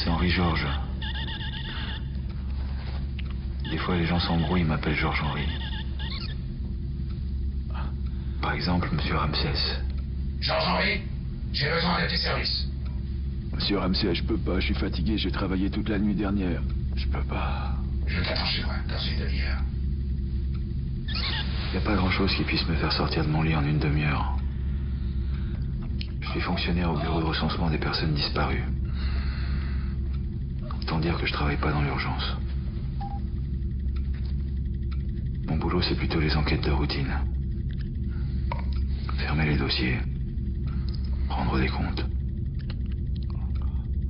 c'est Henri-Georges. Des fois, les gens s'embrouillent, ils m'appellent Georges-Henri. Par exemple, Monsieur Ramsès. Georges-Henri, j'ai besoin de tes services. Monsieur Ramsès, je peux pas, je suis fatigué, j'ai travaillé toute la nuit dernière. Je peux pas. Je t'attends chez moi, dans une demi-heure. Il n'y a pas grand-chose qui puisse me faire sortir de mon lit en une demi-heure. Je suis fonctionnaire au bureau de recensement des personnes disparues. Autant dire que je travaille pas dans l'urgence. Mon boulot, c'est plutôt les enquêtes de routine. Fermer les dossiers. Prendre des comptes.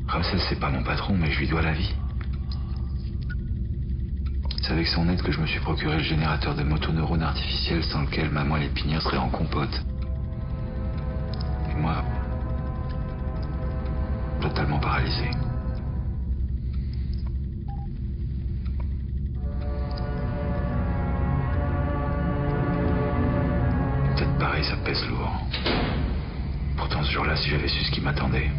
Ramsès, c'est pas mon patron, mais je lui dois la vie. C'est avec son aide que je me suis procuré le générateur de motoneurones artificiels sans lequel ma moelle épinière serait en compote. Et moi, totalement paralysé. Peut-être pareil, ça pèse lourd. Pourtant, ce jour-là, si j'avais su ce qui m'attendait,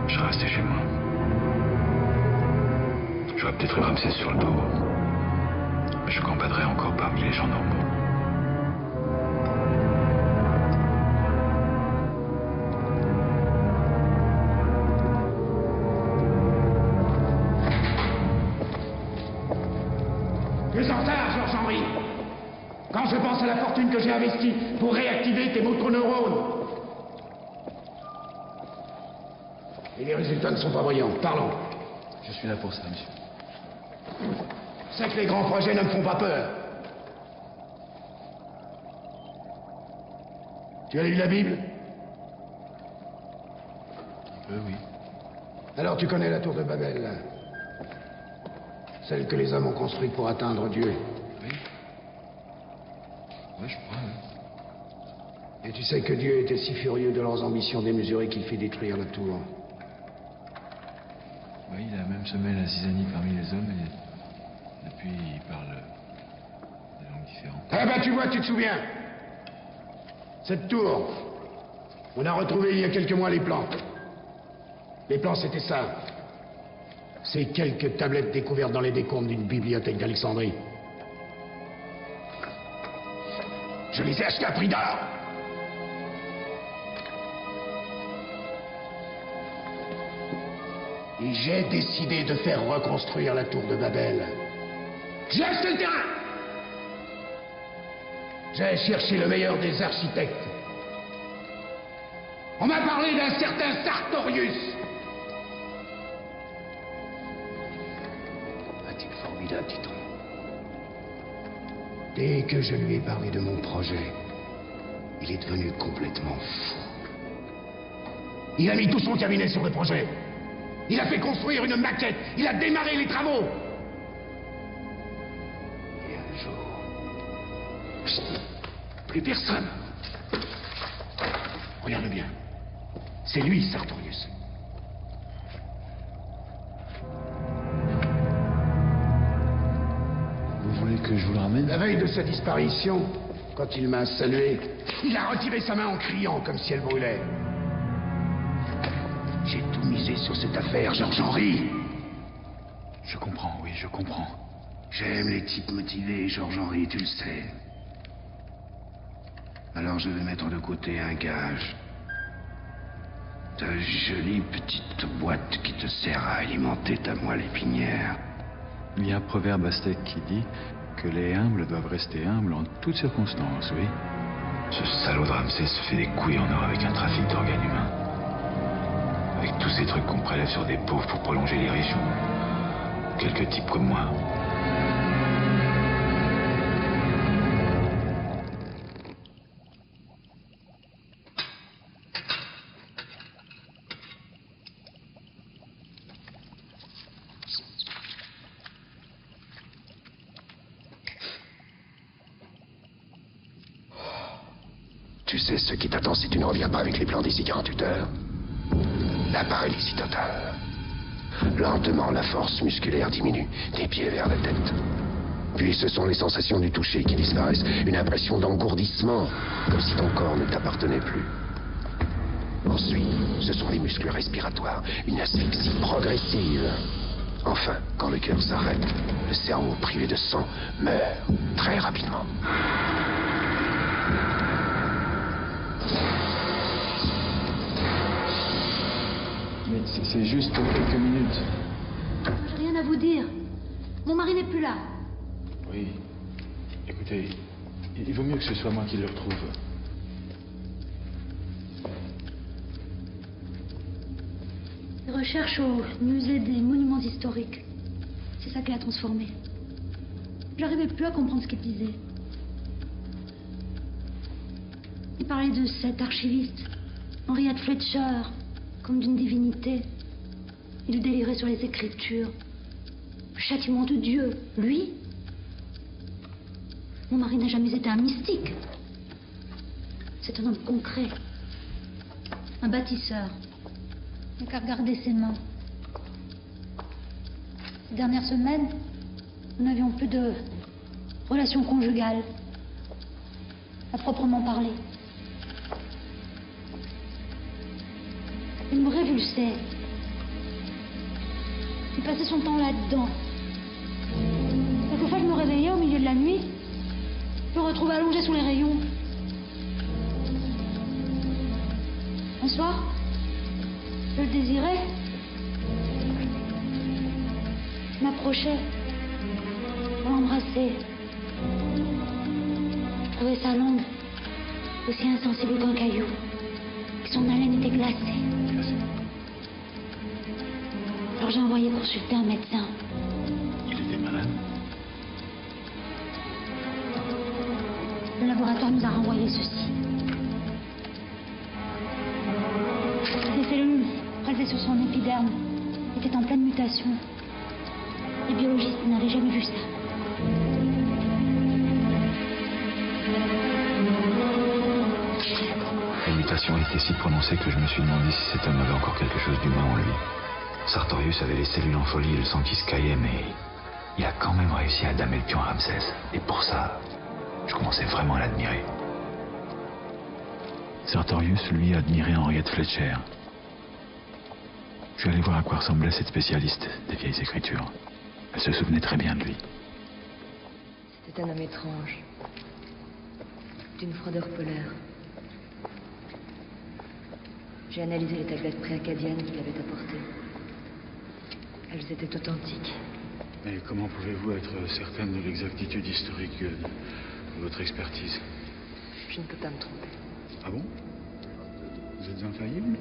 je serais resté chez moi. J'aurais peut-être eu Ramsès sur le dos, mais je campaderais encore parmi les gens normaux. Tu es en retard, Georges-Henri. Quand je pense à la fortune que j'ai investie pour réactiver tes motoneurones. Et les résultats ne sont pas brillants. Parlons. Je suis là pour ça, monsieur. C'est que les grands projets ne me font pas peur. Tu as lu la Bible? Un peu, oui. Alors tu connais la tour de Babel. Celle que les hommes ont construite pour atteindre Dieu. Oui. Ouais, je crois, oui. Et tu sais que Dieu était si furieux de leurs ambitions démesurées qu'il fit détruire la tour. Oui, il a même semé la zizanie parmi les hommes et depuis il parle des langues différentes. Ah ben tu vois, tu te souviens. Cette tour, on a retrouvé il y a quelques mois les plans. Les plans, c'était ça. Ces quelques tablettes découvertes dans les décombres d'une bibliothèque d'Alexandrie. Je les ai achetées à prix d'or. Et j'ai décidé de faire reconstruire la tour de Babel. J'ai acheté le terrain. J'ai cherché le meilleur des architectes. On m'a parlé d'un certain Sartorius. Un type formidable, dit-on. Dès que je lui ai parlé de mon projet, il est devenu complètement fou. Il a mis tout son cabinet sur le projet. Il a fait construire une maquette. Il a démarré les travaux. Et un jour... Chut, plus personne. Regarde bien. C'est lui, Sartorius. Vous voulez que je vous le ramène? La veille de sa disparition, quand il m'a salué, il a retiré sa main en criant comme si elle brûlait. J'ai tout misé sur cette affaire, Georges-Henri. Je comprends, oui, je comprends. J'aime les types motivés, Georges-Henri, tu le sais. Alors je vais mettre de côté un gage. Ta jolie petite boîte qui te sert à alimenter ta moelle épinière. Il y a un proverbe aztèque qui dit que les humbles doivent rester humbles en toutes circonstances, oui. Ce salaud de Ramsès se fait des couilles en or avec un trafic d'organes humains. Avec tous ces trucs qu'on prélève sur des pauvres pour prolonger les riches ou quelques types comme moi. Tu sais ce qui t'attend si tu ne reviens pas avec les plans d'ici 48 heures? La paralysie totale. Lentement, la force musculaire diminue, des pieds vers la tête. Puis ce sont les sensations du toucher qui disparaissent. Une impression d'engourdissement, comme si ton corps ne t'appartenait plus. Ensuite, ce sont les muscles respiratoires, une asphyxie progressive. Enfin, quand le cœur s'arrête, le cerveau privé de sang meurt très rapidement. Mais c'est juste pour quelques minutes. J'ai rien à vous dire. Mon mari n'est plus là. Oui. Écoutez, il vaut mieux que ce soit moi qui le retrouve. Des recherches au musée des monuments historiques. C'est ça qui l'a transformé. J'arrivais plus à comprendre ce qu'il disait. Il parlait de cet archiviste, Henriette Fletcher, comme d'une divinité. Il délirait sur les Écritures. Le châtiment de Dieu, lui. Mon mari n'a jamais été un mystique. C'est un homme concret. Un bâtisseur. Il n'a qu'à regarder ses mains. Ces dernières semaines, nous n'avions plus de relations conjugales, à proprement parler. Il me révulsait. Il passait son temps là-dedans. Quelquefois, je me réveillais au milieu de la nuit. Je me retrouvais allongée sous les rayons. Un soir, je le désirais. Je m'approchais. Je l'embrassais. Je trouvais sa langue aussi insensible qu'un caillou. Et son haleine était glacée. Alors j'ai envoyé consulter un médecin. Il était malade? Le laboratoire nous a renvoyé ceci. Les cellules prélevées sur son épiderme étaient en pleine mutation. Les biologistes n'avaient jamais vu ça. La mutation était si prononcée que je me suis demandé si cet homme avait encore quelque chose d'humain en lui. Sartorius avait les cellules en folie et le sang qui se caillait, mais il a quand même réussi à damer le pion à Ramsès. Et pour ça, je commençais vraiment à l'admirer. Sartorius, lui, admirait Henriette Fletcher. Je suis allé voir à quoi ressemblait cette spécialiste des vieilles écritures. Elle se souvenait très bien de lui. C'était un homme étrange, d'une froideur polaire. J'ai analysé les tablettes pré-acadiennes qu'il avait apportées. Elles étaient authentiques. Mais comment pouvez-vous être certaine de l'exactitude historique de votre expertise? Je ne peux pas me tromper. Ah bon? Vous êtes infaillible?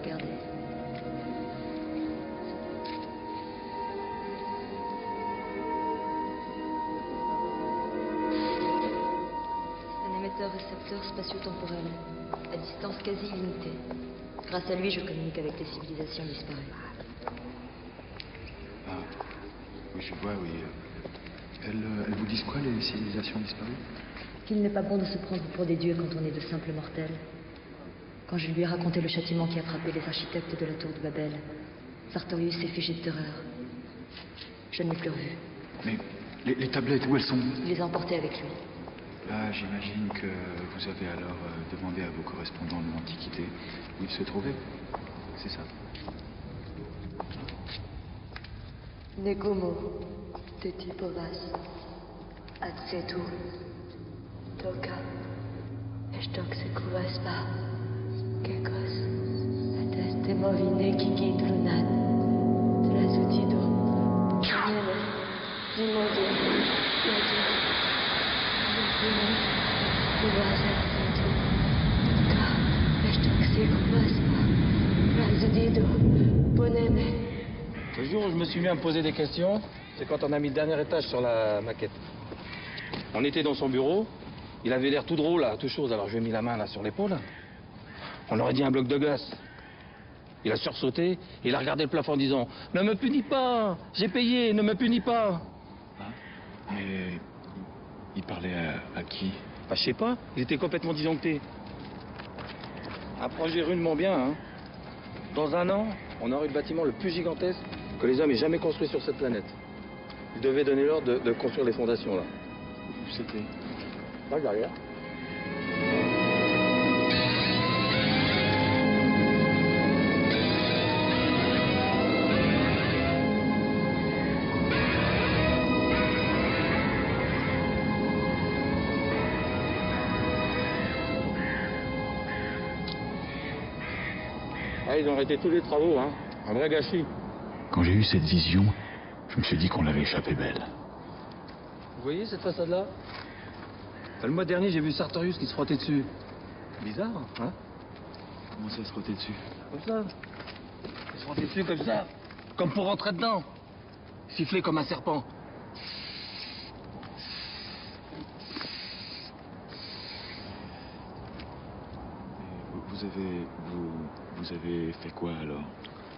Regardez. C'est un émetteur-récepteur spatio-temporel, à distance quasi illimitée. Grâce à lui, je communique avec les civilisations disparues. Ah, oui, je vois, oui. Elles vous disent quoi, les civilisations disparues? Qu'il n'est pas bon de se prendre pour des dieux quand on est de simples mortels. Quand je lui ai raconté le châtiment qui a frappé les architectes de la tour de Babel, Sartorius s'est figé de terreur. Je ne l'ai plus revu. Mais les tablettes, où elles sont? Il les a emportées avec lui. Là, j'imagine que vous avez alors demandé à vos correspondants de l'Antiquité où ils se trouvaient. C'est ça? Negomo, Tetipovas, Atsetu, Toka, Eshtoxekuvaspa, Kekos, Atestemovine Kikitrunan, Tlazutido, Nene, Nimode, Yadu, Nukune, Uvazatsetu, Toka, Eshtoxekuvaspa, Tlazutido, Ponene. Le jour où je me suis mis à me poser des questions, c'est quand on a mis le dernier étage sur la maquette. On était dans son bureau, il avait l'air tout drôle, là, tout chose, alors je lui ai mis la main là sur l'épaule. On aurait dit un bloc de glace. Il a sursauté, et il a regardé le plafond en disant « Ne me punis pas, j'ai payé, ne me punis pas !» Mais il parlait à qui? Bah, je sais pas, il était complètement disjoncté. Un projet rudement bien, hein. Dans un an, on aurait le bâtiment le plus gigantesque que les hommes aient jamais construit sur cette planète. Il devait donner l'ordre de construire les fondations, là. Où c'était? Là, derrière. Ah, ils ont arrêté tous les travaux, hein. Un vrai gâchis. Quand j'ai eu cette vision, je me suis dit qu'on l'avait échappé belle. Vous voyez cette façade-là? Le mois dernier, j'ai vu Sartorius qui se frottait dessus. Bizarre, hein? Comment ça se frottait dessus? Comme ça. Il se frottait dessus comme ça. Comme pour rentrer dedans. Siffler comme un serpent. Vous avez fait quoi alors?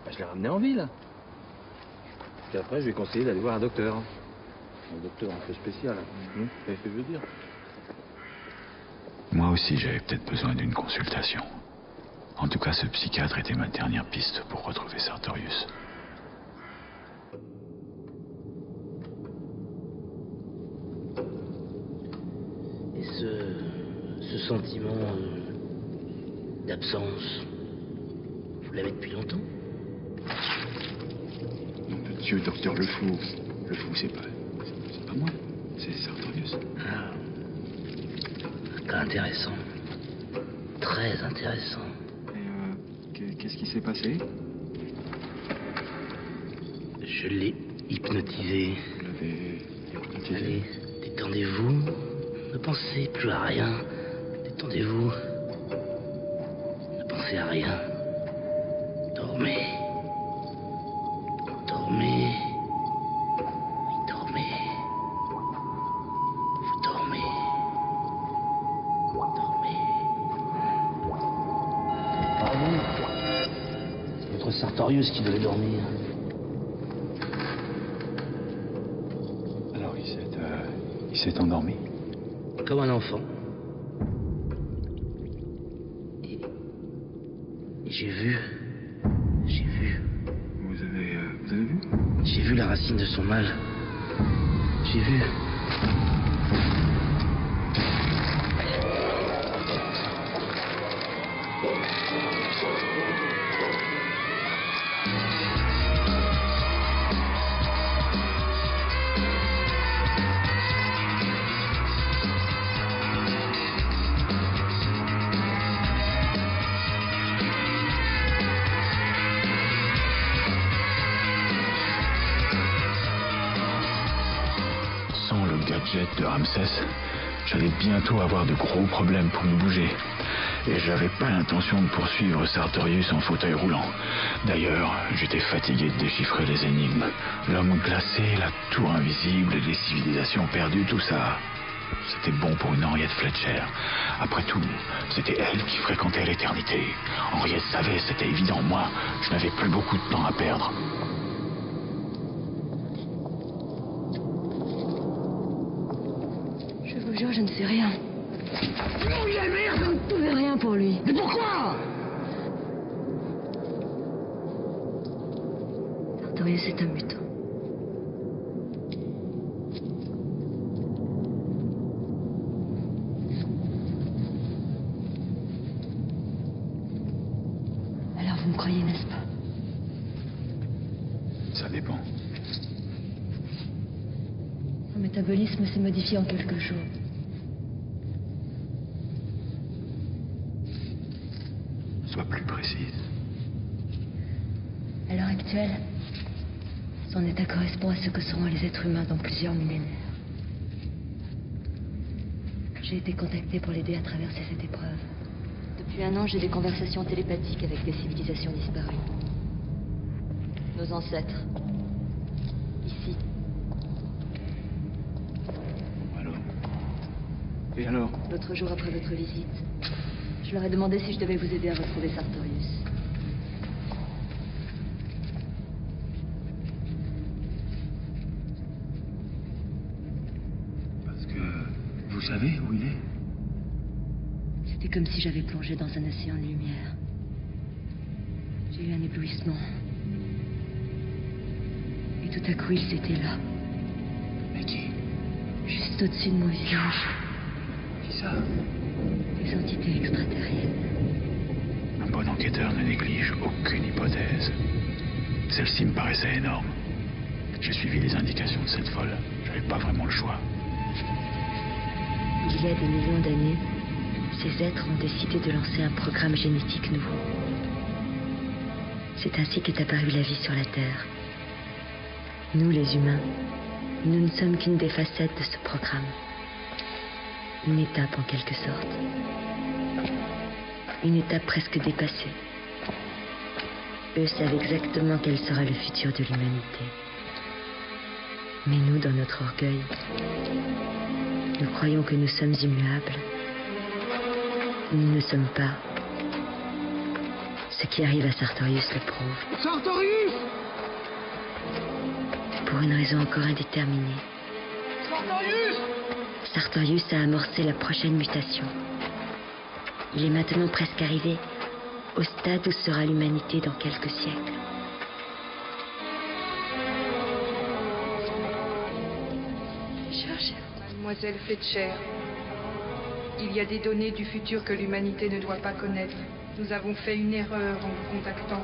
Bah, je l'ai ramené en ville. Puis après, je lui ai conseillé d'aller voir un docteur. Un docteur un peu spécial. Vous savez ce que je veux dire? Moi aussi, j'avais peut-être besoin d'une consultation. En tout cas, ce psychiatre était ma dernière piste pour retrouver Sartorius. Et ce sentiment d'absence, vous l'avez depuis longtemps? Nom de Dieu, docteur Le Fou. Le Fou, c'est pas moi, c'est Sartorius. Ah. Un cas intéressant. Très intéressant. Et qu'est-ce qui s'est passé? Je l'ai hypnotisé. Vous l'avez hypnotisé? Allez, détendez-vous. Ne pensez plus à rien. Détendez-vous. Ne pensez à rien. Dormez. Dormez. Oui, dormez. Vous dormez. Dormez. Pardon. C'est votre Sartorius qui devait dormir. Alors, il s'est endormi? Comme un enfant. Et j'ai vu. Vous avez vu? J'ai vu la racine de son mal. J'ai vu. Sans le gadget de Ramsès, j'allais bientôt avoir de gros problèmes pour me bouger. Et j'avais pas l'intention de poursuivre Sartorius en fauteuil roulant. D'ailleurs, j'étais fatigué de déchiffrer les énigmes. L'homme glacé, la tour invisible, les civilisations perdues, tout ça. C'était bon pour une Henriette Fletcher. Après tout, c'était elle qui fréquentait l'éternité. Henriette savait, c'était évident. Moi, je n'avais plus beaucoup de temps à perdre. Je vous jure, je ne sais rien. Oh, la merde! Je ne pouvais rien pour lui. Mais pourquoi? Sartorius est un mutant. Alors vous me croyez, n'est-ce pas? Ça dépend. Son métabolisme s'est modifié en quelques jours. Sois plus précise. À l'heure actuelle, son état correspond à ce que seront les êtres humains dans plusieurs millénaires. J'ai été contactée pour l'aider à traverser cette épreuve. Depuis 1 an, j'ai des conversations télépathiques avec des civilisations disparues. Nos ancêtres. Ici. Alors? Et alors? L'autre jour après votre visite, je leur ai demandé si je devais vous aider à retrouver Sartorius. Parce que vous savez où il est? C'était comme si j'avais plongé dans un océan de lumière. J'ai eu un éblouissement. Et tout à coup, ils étaient là. Mais qui? Juste au-dessus de mon visage. Qui ça? Des entités extraterriennes. Un bon enquêteur ne néglige aucune hypothèse. Celle-ci me paraissait énorme. J'ai suivi les indications de cette folle. J'avais pas vraiment le choix. Il y a des millions d'années, ces êtres ont décidé de lancer un programme génétique nouveau. C'est ainsi qu'est apparue la vie sur la Terre. Nous, les humains, nous ne sommes qu'une des facettes de ce programme. Une étape en quelque sorte. Une étape presque dépassée. Eux savent exactement quel sera le futur de l'humanité. Mais nous, dans notre orgueil, nous croyons que nous sommes immuables. Nous ne le sommes pas. Ce qui arrive à Sartorius le prouve. Sartorius! Pour une raison encore indéterminée. Sartorius! Sartorius a amorcé la prochaine mutation. Il est maintenant presque arrivé au stade où sera l'humanité dans quelques siècles. Cherchez-vous, mademoiselle Fletcher. Il y a des données du futur que l'humanité ne doit pas connaître. Nous avons fait une erreur en vous contactant.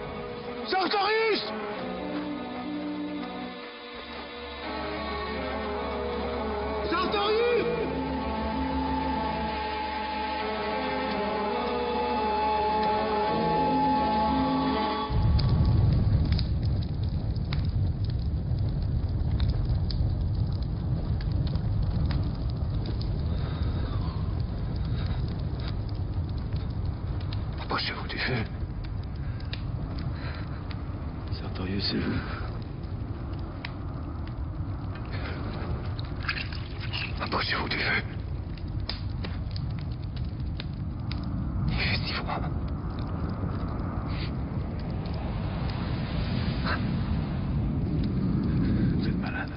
Sartorius! Sartorius! Approchez-vous du feu. Sartorius, c'est vous. Approchez-vous du feu. Il fait si froid. Vous êtes malade.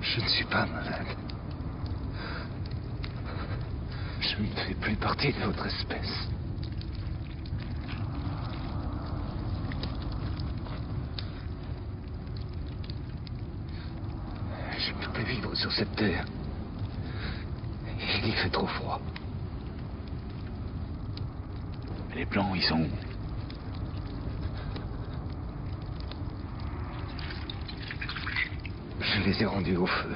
Je ne suis pas malade. Je ne fais plus partie de votre espèce. Je ne peux plus vivre sur cette terre. Il y fait trop froid. Les plans, ils sont où? Je les ai rendus au feu.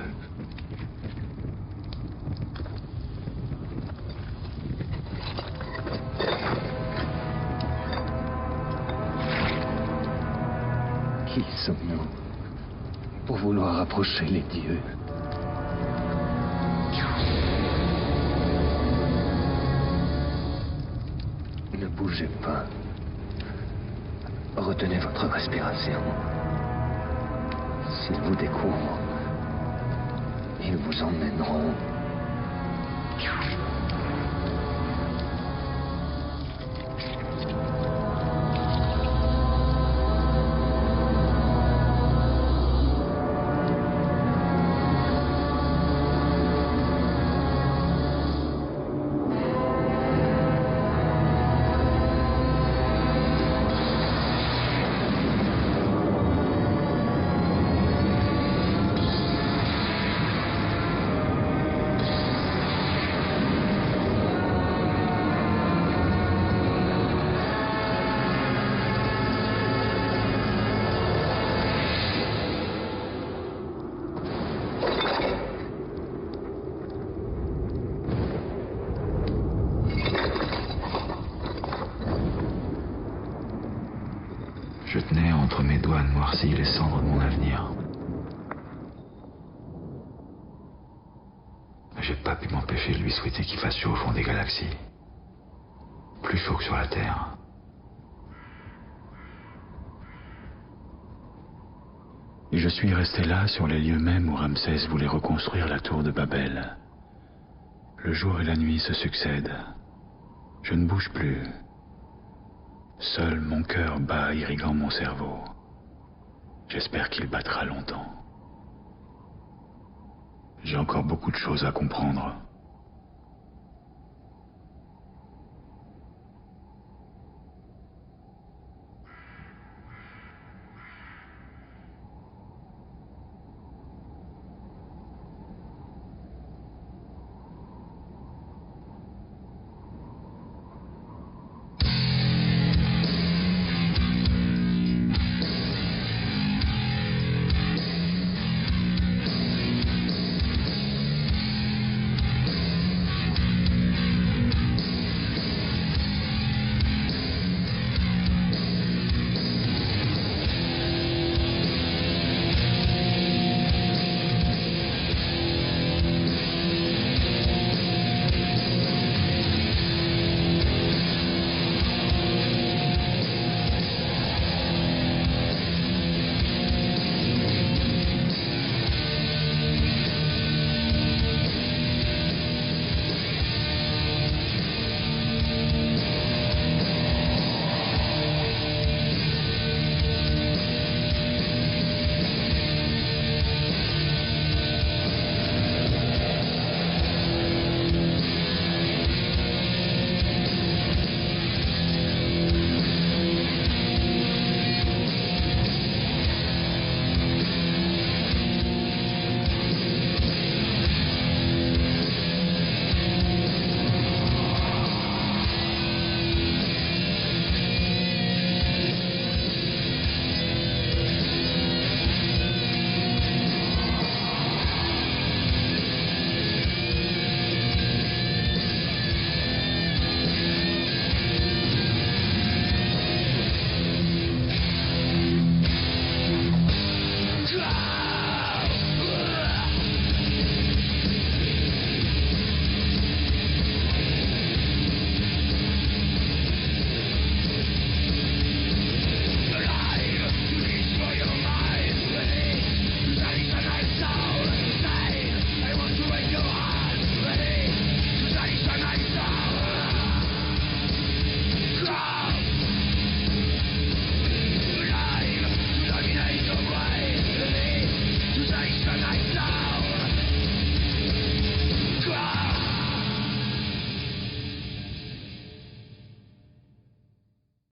Qui sommes-nous pour vouloir approcher les dieux? Ne bougez pas. Retenez votre respiration. S'ils vous découvrent, ils vous emmèneront. Je tenais entre mes doigts noircis les cendres de mon avenir. Mais j'ai pas pu m'empêcher de lui souhaiter qu'il fasse chaud au fond des galaxies. Plus chaud que sur la Terre. Et je suis resté là, sur les lieux mêmes où Ramsès voulait reconstruire la tour de Babel. Le jour et la nuit se succèdent. Je ne bouge plus. Seul mon cœur bat, irriguant mon cerveau. J'espère qu'il battra longtemps. J'ai encore beaucoup de choses à comprendre.